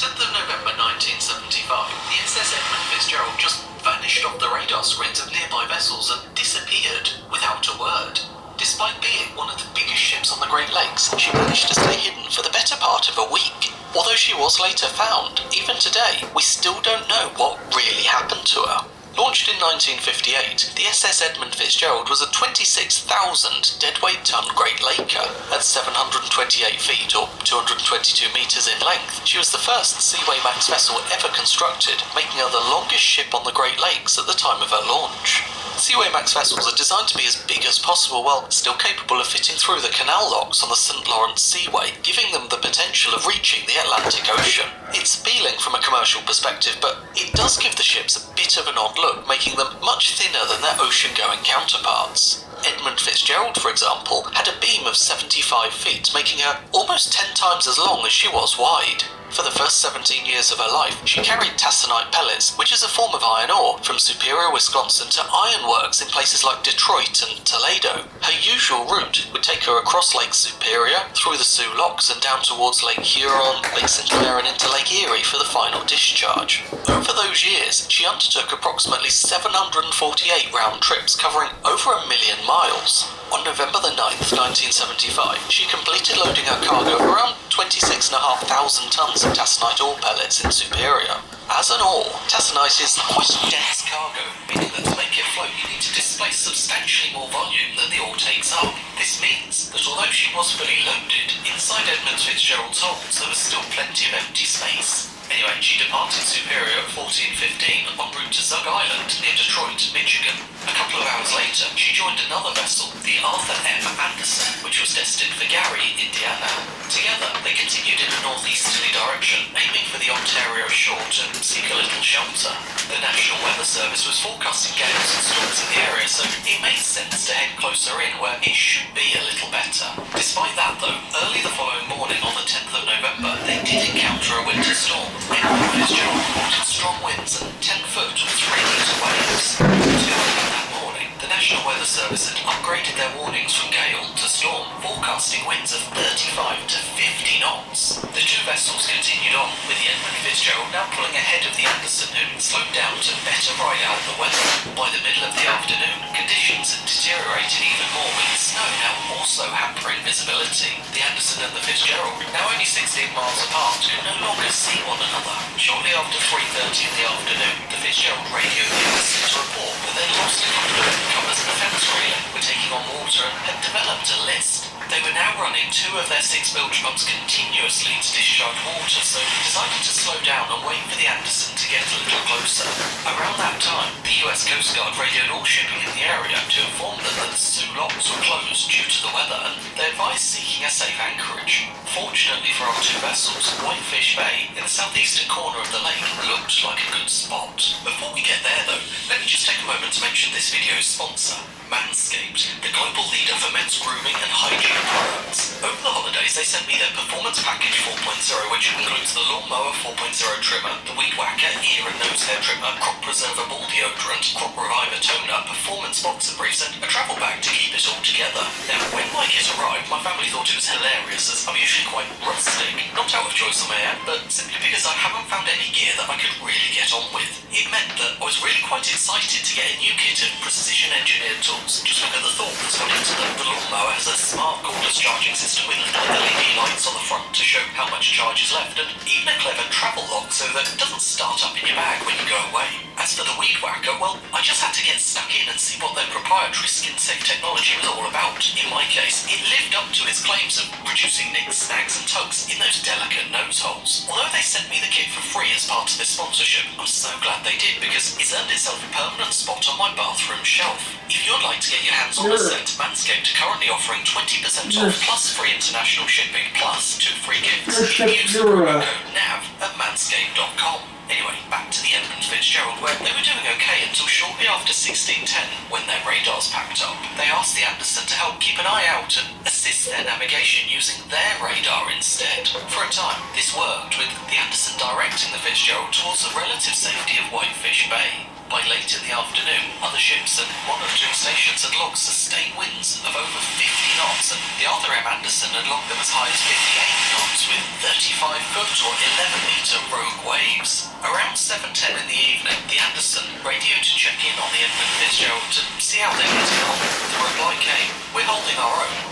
10th of November 1975, the SS Edmund Fitzgerald just vanished off the radar screens of nearby vessels and disappeared without a word. Despite being one of the biggest ships on the Great Lakes, she managed to stay hidden for the better part of a week. Although she was later found, even today, we still don't know what really happened to her. Launched in 1958, the SS Edmund Fitzgerald was a 26,000 deadweight ton Great Laker at 728 feet or 222 metres in length. She was the first Seaway Max vessel ever constructed, making her the longest ship on the Great Lakes at the time of her launch. Seaway Max vessels are designed to be as big as possible while still capable of fitting through the canal locks on the St. Lawrence Seaway, giving them the potential of reaching the Atlantic Ocean. It's appealing from a commercial perspective, but it does give the ships a bit of an odd look, making them much thinner than their ocean-going counterparts. Edmund Fitzgerald, for example, had a beam of 75 feet, making her almost 10 times as long as she was wide. For the first 17 years of her life, she carried tassanite pellets, which is a form of iron ore, from Superior, Wisconsin to ironworks in places like Detroit and Toledo. Her usual route would take her across Lake Superior, through the Soo Locks and down towards Lake Huron, Lake St. Clair and into Lake Erie for the final discharge. Over those years, she undertook approximately 748 round trips covering over 1 million miles. On November the 9th, 1975, she completed loading her cargo of around 26,500 tons of tassanite ore pellets in Superior. As an ore, tassanite is quite a dense cargo, meaning that to make it float you need to displace substantially more volume than the ore takes up. This means that although she was fully loaded, inside Edmund Fitzgerald's holds there was still plenty of empty space. Anyway, she departed Superior at 14:15 en route to Zug Island near Detroit, Michigan. A couple of hours later, she joined another vessel, the Arthur M. Anderson, which was destined for Gary, Indiana. Together, they continued in a northeasterly direction, aiming for the Ontario shore to seek a little shelter. The National Weather Service was forecasting gales and storms in the area, so it made sense to head closer in where it should be a little better. Despite that though, early the following morning on the 10th of November, they did encounter a winter storm. Edmund Fitzgerald reported strong winds and 10-foot or 3-metre waves. 2 o'clock that morning, the National Weather Service had upgraded their warnings from gale to storm, forecasting winds of 35 to 50 knots. The two vessels continued on, with the Edmund Fitzgerald now pulling ahead of the Anderson, who slowed down to better ride out the weather. By the middle of the afternoon, conditions had deteriorated even more, with the snow now also hampering visibility. The Anderson and the Fitzgerald, now only 16 miles apart, could no longer see one another. Shortly after 3:30 in the afternoon, the Fitzgerald radioed the Anderson to report that they'd lost a couple of covers and a fence railing, were taking on water and had developed a list. They were now running 2 of their 6 bilge pumps continuously to discharge water, so they decided to slow down and wait for the Anderson to get a little closer. Around that time, the US Coast Guard radioed all shipping in the area to inform them that the Soo Locks were closed due to the weather, and they advised seeking a safe anchorage. Fortunately for our 2 vessels, Whitefish Bay, in the southeastern corner of the lake, looked like a good spot. Before we get there though, let me just take a moment to mention this video's sponsor, Manscaped, the global leader for men's grooming and hygiene products. Over the holidays, they sent me their Performance Package 4.0, which includes the Lawnmower 4.0 trimmer, the Weed Whacker ear and nose hair trimmer, Crop Preserver ball deodorant, Crop Reviver toner, performance boxer briefs, and a travel bag to keep it all together. Now, when my kit arrived, my family thought it was hilarious, as I'm usually quite rustic. Not out of choice, I may add, but simply because I haven't found any gear that I could really get on with. It meant that I was really quite excited to get a new kit of precision-engineered tools. Just look at the thought that's gone into them. The Lawnmower has a smart cordless charging system with little LED lights on the front to show how much charge is left, and even a clever travel lock so that it doesn't start up in your bag when you go away. As for the Weed Whacker, well, I just had to get stuck in and see what their proprietary skin-safe technology was all about. In my case, it lived up to its claims of reducing nicks, snags and tugs in those delicate nose holes. Although they sent me the kit for free as part of this sponsorship, I'm so glad they did, because it's earned itself a permanent spot on my bathroom shelf. If you'd like to get your hands on the set, Manscaped are currently offering 20% off plus free international shipping plus 2 free gifts. If you use the promo code NAV at manscaped.com. Anyway, back to the Edmund Fitzgerald, where they were doing okay until shortly after 1610, when their radars packed up. They asked the Anderson to help keep an eye out and assist their navigation using their radar instead. For a time, this worked, with the Anderson directing the Fitzgerald towards the relative safety of Whitefish Bay. By late in the afternoon, other ships and monitoring stations had logged sustained winds of over 50 knots, and the Arthur M. Anderson had logged them as high as 58 knots, with 35-foot or 11-metre rogue waves. Around 7:10 in the evening, the Anderson radioed to check in on the Edmund Fitzgerald to see how they're getting on. The reply came, "We're holding our own."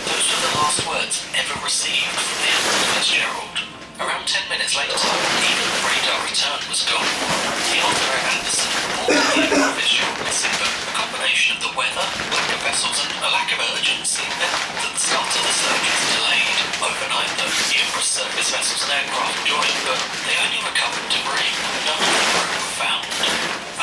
Those were the last words ever received from the Edmund Fitzgerald. Around 10 minutes later, even the radar return was gone. The author at Anderson reported the Edmund Fitzgerald was sick, but a combination of the weather, lack of vessels, and a lack of urgency meant that the start of the search was delayed. Overnight, though, numerous surface vessels and aircraft joined, but they only recovered debris. None of the crew were found.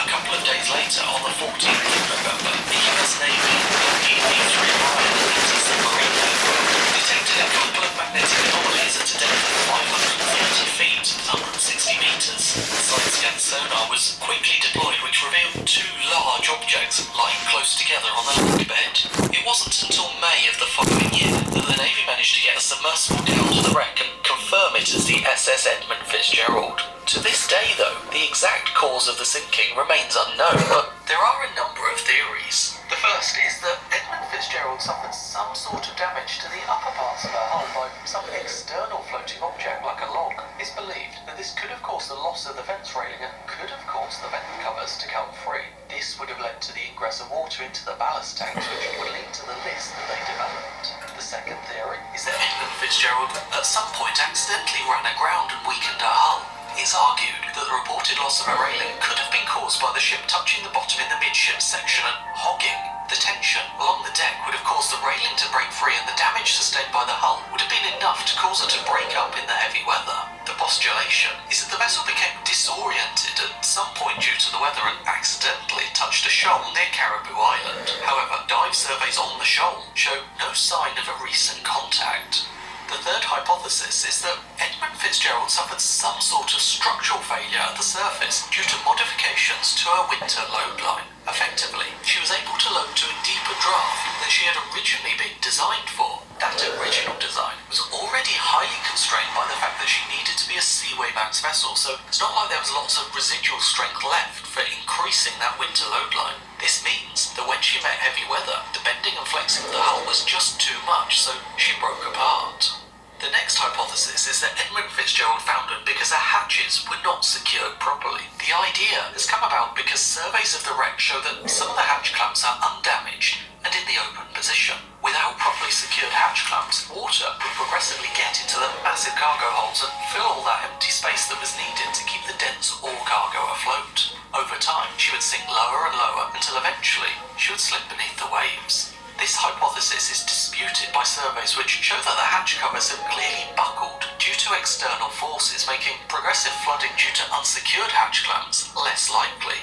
A couple of days later, on the 14th of November, the US Navy, Lockheed B-3 Orion, and anti-submarine aircraft detected a couple of magnetic anomalies at a depth of 530 feet, 160 meters. Side-scan sonar was quickly deployed, which revealed two large objects lying close together on the lake bed. It wasn't until May of the following year that the Navy managed to get a submersible down to the wreck and confirm it as the SS Edmund Fitzgerald. To this day, though, the exact cause of the sinking remains unknown, but there are a number of theories. The first is that Edmund Fitzgerald suffered some sort of damage to the upper parts of her hull by some external floating object like a log. It's believed that this could have caused the loss of the fence railing and could have caused the vent covers to come free. This would have led to the ingress of water into the ballast tanks, which would lead to the list that they developed. The second theory is that Edmund Fitzgerald at some point accidentally ran aground and weakened her hull. It's argued that the reported loss of a railing could have been caused by the ship touching the bottom in the midship section and hogging. The tension along the deck would have caused the railing to break free, and the damage sustained by the hull would have been enough to cause her to break up in the heavy weather. The postulation is that the vessel became disoriented at some point due to the weather and accidentally touched a shoal near Caribou Island. However, dive surveys on the shoal show no sign of a recent contact. The third hypothesis is that Edmund Fitzgerald suffered some sort of structural failure at the surface due to modifications to her winter load line. Effectively, she was able to load to a deeper draft than she had originally been designed for. That original design was already highly constrained by the fact that she needed to be a Seaway Max vessel, so it's not like there was lots of residual strength left for increasing that winter load line. This means that when she met heavy weather, the bending and flexing of the hull was just too much, so she broke apart. The next hypothesis is that Edmund Fitzgerald foundered because her hatches were not secured properly. The idea has come about because surveys of the wreck show that some of the hatch clamps are undamaged and in the open position. Without properly secured hatch clamps, water would progressively get into the massive cargo holds and fill all that empty space that was needed to keep the dense ore cargo afloat. Over time, she would sink lower and lower until eventually she would slip beneath the waves. This hypothesis is disputed by surveys which show that the hatch covers have clearly buckled due to external forces, making progressive flooding due to unsecured hatch clamps less likely.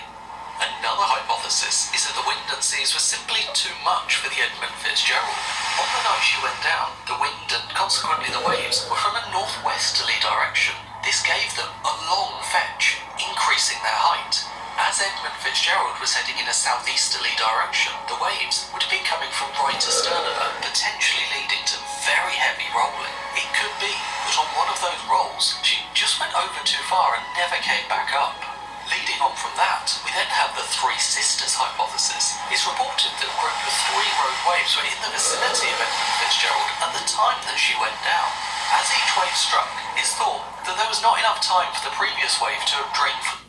Another hypothesis is that the wind and seas were simply too much for the Edmund Fitzgerald. On the night she went down, the wind and consequently the waves were from a northwesterly direction. This gave them a long fetch, increasing their height. As Edmund Fitzgerald was heading in a southeasterly direction, the waves would have been coming from right astern of her, potentially leading to very heavy rolling. It could be that on one of those rolls, she just went over too far and never came back up. Leading on from that, we then have the Three Sisters hypothesis. It's reported that a group of 3 rogue waves were in the vicinity of Edmund Fitzgerald at the time that she went down. As each wave struck, it's thought that there was not enough time for the previous wave to have drained from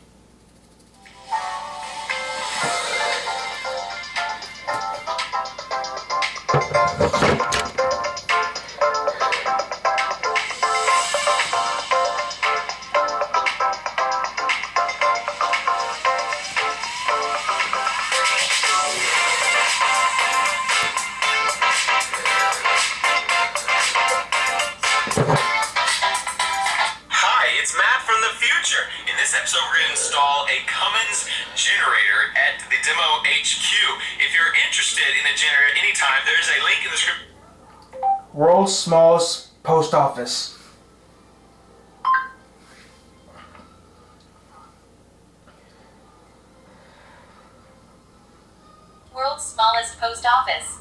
In this episode, we're going to install a Cummins generator at the Demo HQ. If you're interested in a generator anytime, there's a link in the description. World's smallest post office. World's smallest post office.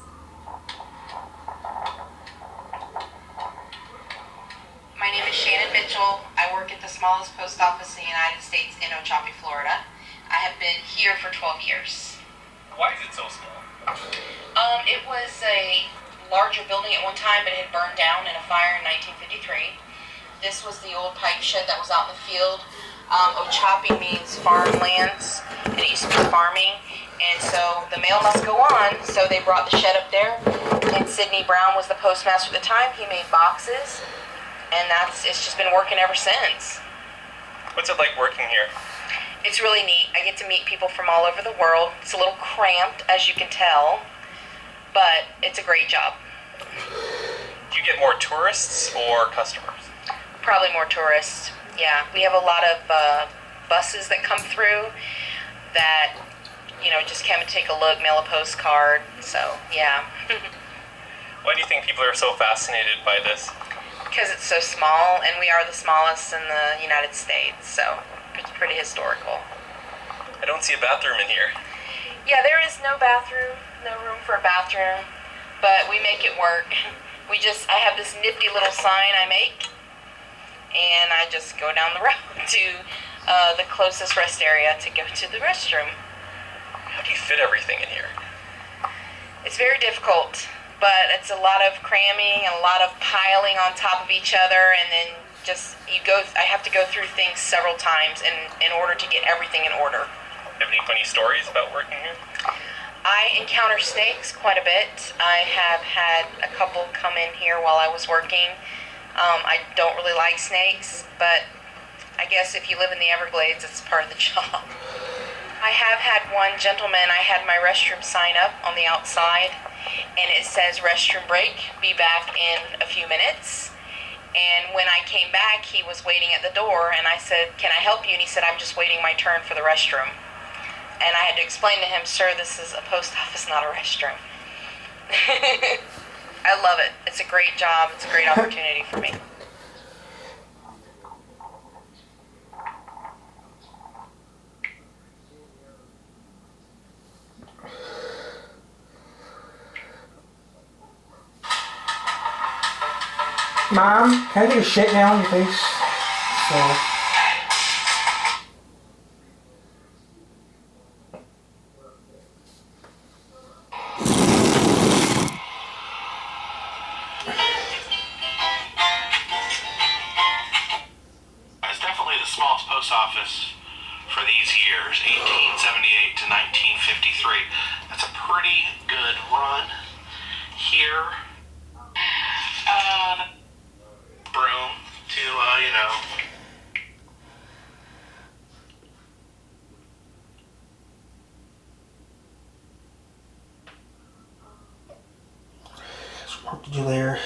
My name is Shannon Mitchell. I work at the smallest post office in the United States in Ochopee, Florida. I have been here for 12 years. Why is it so small? It was a larger building at one time, but it had burned down in a fire in 1953. This was the old pipe shed that was out in the field. Ochapi means farmlands, and it used to be farming. And so the mail must go on, so they brought the shed up there. And Sidney Brown was the postmaster at the time. He made boxes, and it's just been working ever since. What's it like working here? It's really neat. I get to meet people from all over the world. It's a little cramped, as you can tell, but it's a great job. Do you get more tourists or customers? Probably more tourists. Yeah, we have a lot of buses that come through that, just come and take a look, mail a postcard. So, yeah. Why do you think people are so fascinated by this? Because it's so small, and we are the smallest in the United States, so it's pretty historical. I don't see a bathroom in here. Yeah, there is no bathroom, no room for a bathroom, but we make it work. I have this nifty little sign I make, and I just go down the road to the closest rest area to go to the restroom. How do you fit everything in here? It's very difficult, but it's a lot of cramming and a lot of piling on top of each other, and then I have to go through things several times in order to get everything in order. Do you have any funny stories about working here? I encounter snakes quite a bit. I have had a couple come in here while I was working. I don't really like snakes, but I guess if you live in the Everglades, it's part of the job. I have had one gentleman, I had my restroom sign up on the outside, and it says restroom break, be back in a few minutes. And when I came back, he was waiting at the door, and I said, can I help you? And he said, I'm just waiting my turn for the restroom. And I had to explain to him, sir, this is a post office, not a restroom. I love it. It's a great job. It's a great opportunity for me. Mom, can I take a shit now in your face? So. It's definitely the smallest post office for these years, 1878 to 1953. That's a pretty good run here. Broom to, What did you layer?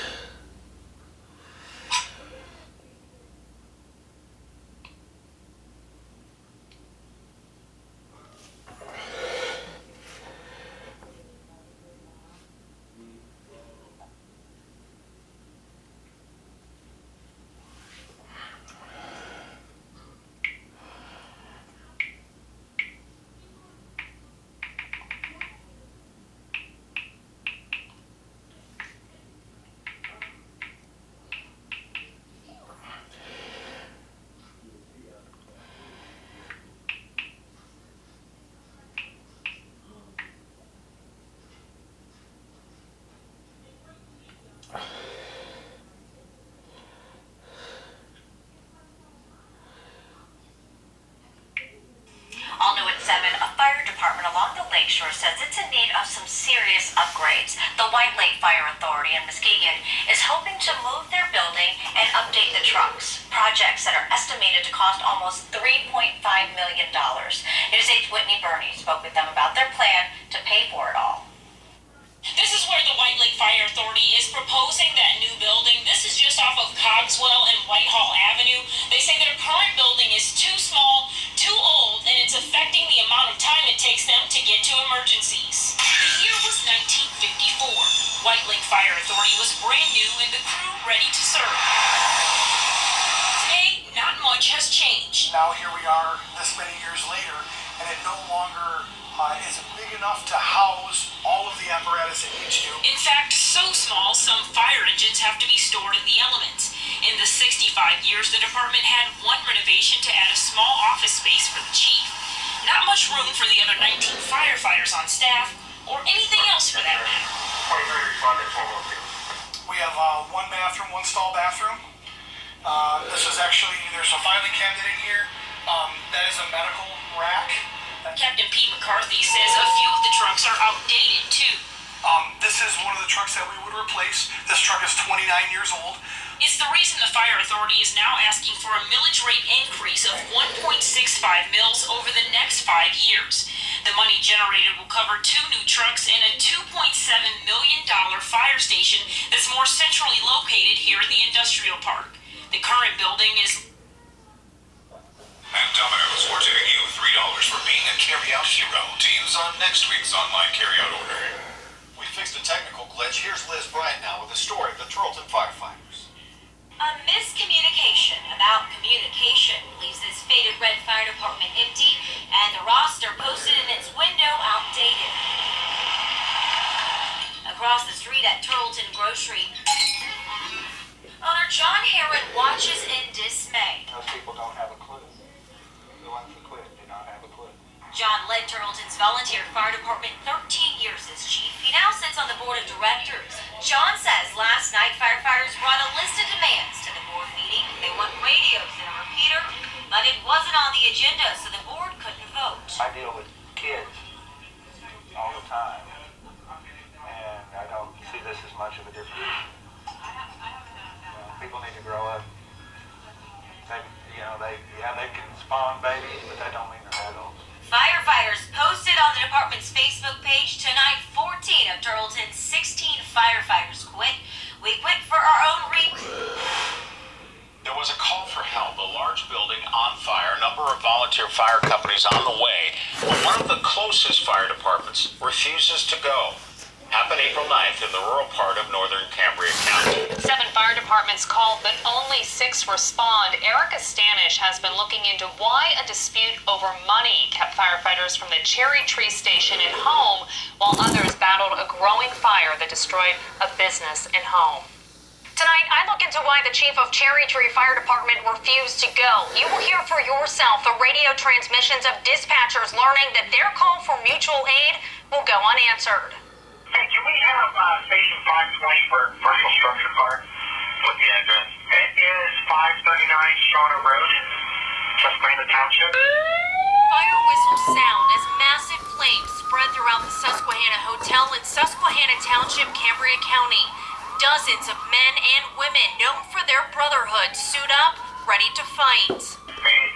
All new at 7, a fire department along the lakeshore says it's in need of some serious upgrades. The White Lake Fire Authority in Muskegon is hoping to move their building and update the trucks. Projects that are estimated to cost almost $3.5 million. News 8's Whitney Burney spoke with them about their plan to pay for it all. This is where the White Lake Fire Authority is proposing that new building. This is just off of Cogswell and Whitehall Avenue. They say their current building is too small, too old, and it's affecting the amount of time it takes them to get to emergencies. The year was 1954. White Lake Fire Authority was brand new and the crew ready to serve. Today, not much has changed. Now here we are this many years later, and it no longer is big enough to house all of the apparatus it needs to. In fact, so small, some fire engines have to be stored in the elements. In the 65 years, the department had one renovation to add a small office space for the chief. Not much room for the other 19 firefighters on staff, or anything else for that matter. We have one bathroom, one stall bathroom, This is actually, there's a filing cabinet in here. That is a medical rack. Captain Pete McCarthy says a few of the trucks are outdated too. This is one of the trucks that we would replace. This truck is 29 years old. It's the reason the fire authority is now asking for a millage rate increase of 1.65 mils over the next 5 years. The money generated will cover 2 new trucks and a $2.7 million fire station that's more centrally located here in the industrial park. The current building is... And Domino's, we're tipping you $3 for being a carry-out hero to use on next week's online carry-out order. We fixed a technical glitch. Here's Liz Bryant now with a story of the Turleton firefighters. A miscommunication about communication leaves this faded red fire department empty and the roster posted in its window outdated. Across the street at Turleton Grocery, owner John Herron watches in dismay. Most people don't have a clue. The ones that quit do not have a clue. John led Turleton's volunteer fire department 13 years as chief. He now sits on the board of directors. John says last night firefighters brought a list of demands to the board meeting. They want radios and a repeater, but it wasn't on the agenda, so the board couldn't vote. I deal with kids all the time, and I don't see this as much of a difference. People need to grow up. They can spawn babies, but that don't mean they're adults. Firefighters posted on the department's Facebook page tonight. 14 of Turleton's 16 firefighters quit. We quit for our own reasons. There was a call for help, a large building on fire, a number of volunteer fire companies on the way, but one of the closest fire departments refuses to go. Happened April 9th in the rural part of northern Cambria County. 7 fire departments called, but only 6 respond. Erica Stanish has been looking into why a dispute over money kept firefighters from the Cherry Tree Station at home, while others battled a growing fire that destroyed a business and home. Tonight, I look into why the chief of Cherry Tree Fire Department refused to go. You will hear for yourself the radio transmissions of dispatchers learning that their call for mutual aid will go unanswered. Hey, can we have station 520 for commercial structure car? What's the address? It is 539 Shauna Road, Susquehanna Township. Fire whistles sound as massive flames spread throughout the Susquehanna Hotel in Susquehanna Township, Cambria County. Dozens of men and women known for their brotherhood suit up, ready to fight. Hey,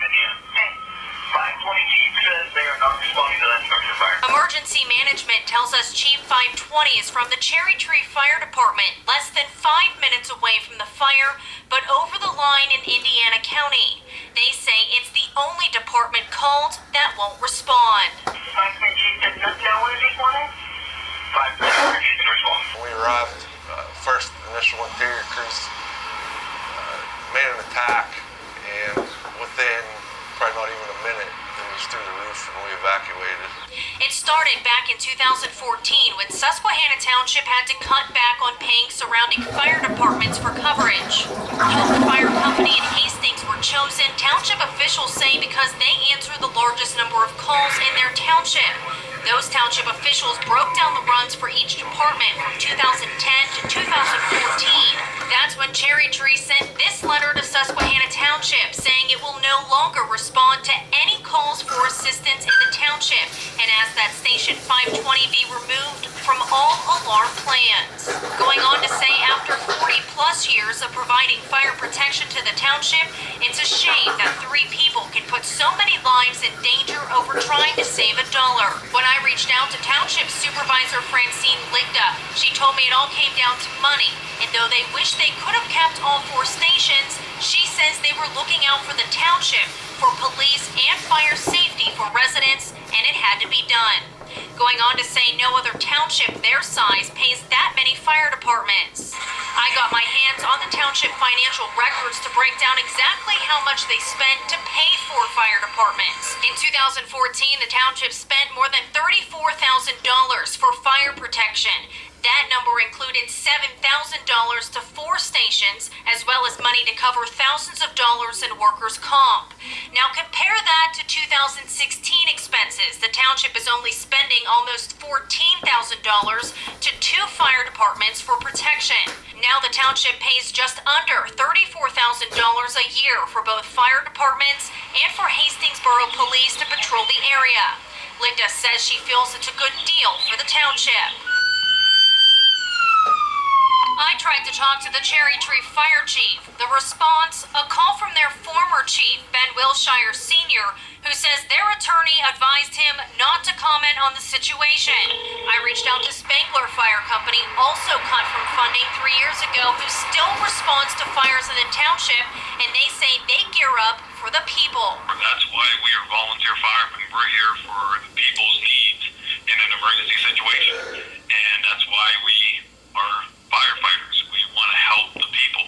520 Chief says they are not responding to that structure fire. Emergency management tells us Chief 520 is from the Cherry Tree Fire Department, less than 5 minutes away from the fire, but over the line in Indiana County. They say it's the only department called that won't respond. 520 Chief did not know what it is wanting? 520 Chief did respond. We arrived, first initial interior crews made an attack, and within probably not even a minute, it was through the roof and we evacuated. It started back in 2014 when Susquehanna Township had to cut back on paying surrounding fire departments for coverage. Hope Fire Company in Hastings were chosen, township officials say, because they answer the largest number of calls in their township. Those township officials broke down the runs for each department from 2010 to 2014. That's when Cherry Tree sent this letter to Susquehanna Township saying it will no longer respond to any calls for assistance in the township and asked that Station 520 be removed from all alarm plans. Going on to say after 40 plus years of providing fire protection to the township, it's a shame that 3 people can put so many lives in danger over trying to save $1. When I reached out to Township Supervisor Francine Ligda, she told me it all came down to money, and though they wish they could have kept all 4 stations, she says they were looking out for the township, for police and fire safety for residents, and it had to be done. Going on to say no other township their size pays that many fire departments. I got my hands on the township financial records to break down exactly how much they spent to pay for fire departments. In 2014, the township spent more than $34,000 for fire protection. That number included $7,000 to 4 stations, as well as money to cover thousands of dollars in workers' comp. Now compare that to 2016 expenses. The township is only spending almost $14,000 to 2 fire departments for protection. Now the township pays just under $34,000 a year for both fire departments and for Hastings Borough Police to patrol the area. Linda says she feels it's a good deal for the township. I tried to talk to the Cherry Tree Fire Chief. The response, a call from their former chief, Ben Wilshire Sr., who says their attorney advised him not to comment on the situation. I reached out to Spangler Fire Company, also cut from funding 3 years ago, who still responds to fires in the township, and they say they gear up for the people. That's why we are volunteer firemen. We're here for the people's needs in an emergency situation, and that's why we are firefighters. We want to help the people,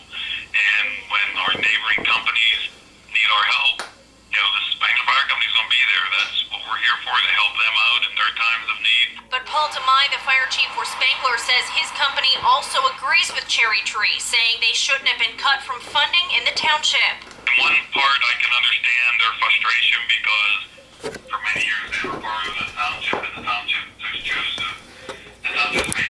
and when our neighboring companies need our help, you know, the Spangler Fire Company is going to be there. That's what we're here for, to help them out in their times of need. But Paul DeMai, the fire chief for Spangler, says his company also agrees with Cherry Tree, saying they shouldn't have been cut from funding in the township. In one part, I can understand their frustration because for many years they were part of the township, and